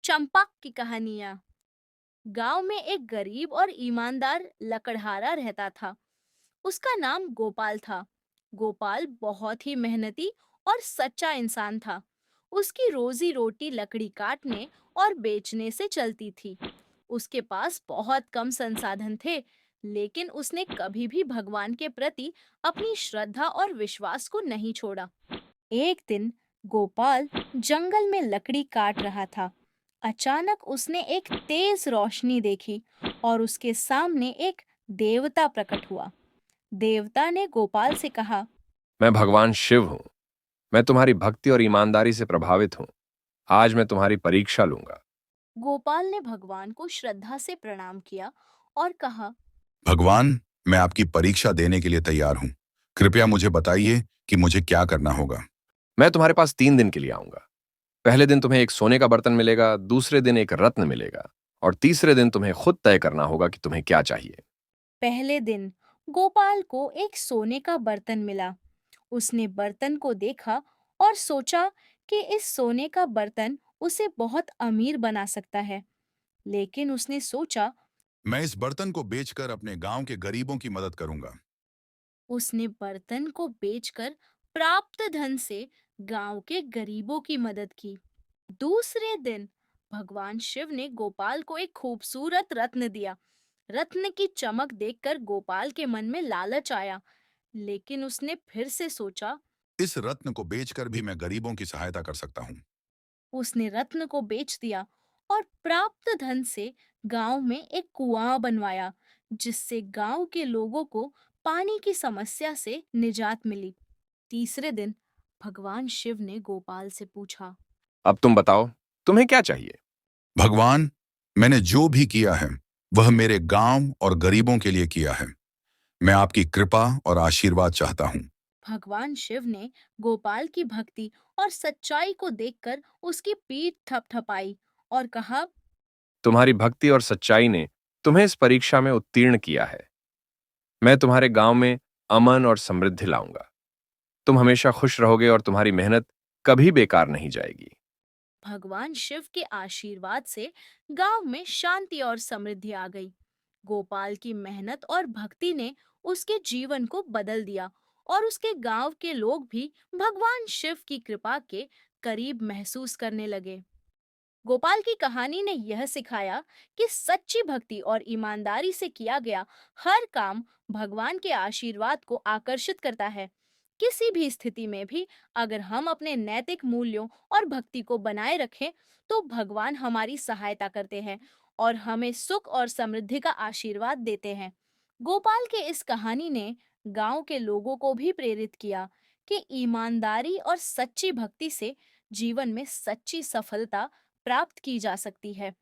चंपक की कहानियां। गांव में एक गरीब और ईमानदार लकड़हारा रहता था। उसका नाम गोपाल था। गोपाल बहुत ही मेहनती और सच्चा इंसान था। उसकी रोजी रोटी लकड़ी काटने और बेचने से चलती थी। उसके पास बहुत कम संसाधन थे, लेकिन उसने कभी भी भगवान के प्रति अपनी श्रद्धा और विश्वास को नहीं छोड़ा। एक दिन गोपाल जंगल में लकड़ी काट रहा था। अचानक उसने एक तेज रोशनी देखी और उसके सामने एक देवता प्रकट हुआ। देवता ने गोपाल से कहा, मैं भगवान शिव हूँ। मैं तुम्हारी भक्ति और ईमानदारी से प्रभावित हूँ। आज मैं तुम्हारी परीक्षा लूंगा। गोपाल ने भगवान को श्रद्धा से प्रणाम किया और कहा, भगवान, मैं आपकी परीक्षा देने के लिए तैयार हूँ। कृपया मुझे बताइए कि मुझे क्या करना होगा। मैं तुम्हारे पास 3 दिन के लिए आऊंगा। पहले दिन तुम्हें एक सोने का बर्तन मिलेगा, दूसरे दिन एक रत्न मिलेगा, और तीसरे दिन तुम्हें खुद तय करना होगा कि तुम्हें क्या चाहिए। पहले दिन गोपाल को एक सोने का बर्तन मिला। उसने बर्तन को देखा और सोचा कि इस सोने का बर्तन उसे बहुत अमीर बना सकता है। लेकिन उसने सोचा, मैं इस बर्तन को बेचकर अपने गांव के गरीबों की मदद करूंगा। उसने बर्तन को बेचकर प्राप्त धन से गांव के गरीबों की मदद की। दूसरे दिन भगवान शिव ने गोपाल को एक खूबसूरत रत्न दिया। रत्न की चमक देखकर गोपाल के मन में लालच आया, लेकिन उसने फिर से सोचा। इस रत्न को बेचकर भी मैं गरीबों की सहायता कर सकता हूँ। उसने रत्न को बेच दिया और प्राप्त धन से गांव में एक कुआं बनवाया, जिससे गांव के लोगों को पानी की समस्या से निजात मिली। तीसरे दिन भगवान शिव ने गोपाल से पूछा, अब तुम बताओ, तुम्हें क्या चाहिए। भगवान, मैंने जो भी किया है वह मेरे गांव और गरीबों के लिए किया है। मैं आपकी कृपा और आशीर्वाद चाहता हूँ। भगवान शिव ने गोपाल की भक्ति और सच्चाई को देखकर उसकी पीठ थपथपाई और कहा, तुम्हारी भक्ति और सच्चाई ने तुम्हें इस परीक्षा में उत्तीर्ण किया है। मैं तुम्हारे गांव में अमन और समृद्धि लाऊंगा। तुम हमेशा खुश रहोगे और तुम्हारी मेहनत कभी बेकार नहीं जाएगी। भगवान शिव के आशीर्वाद से गांव में शांति और समृद्धि आ गई। गोपाल की मेहनत और भक्ति ने उसके जीवन को बदल दिया और उसके गांव के लोग भी भगवान शिव की कृपा के करीब महसूस करने लगे। गोपाल की कहानी ने यह सिखाया कि सच्ची भक्ति और ईमानदारी से किया गया हर काम भगवान के आशीर्वाद को आकर्षित करता है। किसी भी स्थिति में भी अगर हम अपने नैतिक मूल्यों और भक्ति को बनाए रखें, तो भगवान हमारी सहायता करते हैं और हमें सुख और समृद्धि का आशीर्वाद देते हैं। गोपाल के इस कहानी ने गांव के लोगों को भी प्रेरित किया कि ईमानदारी और सच्ची भक्ति से जीवन में सच्ची सफलता प्राप्त की जा सकती है।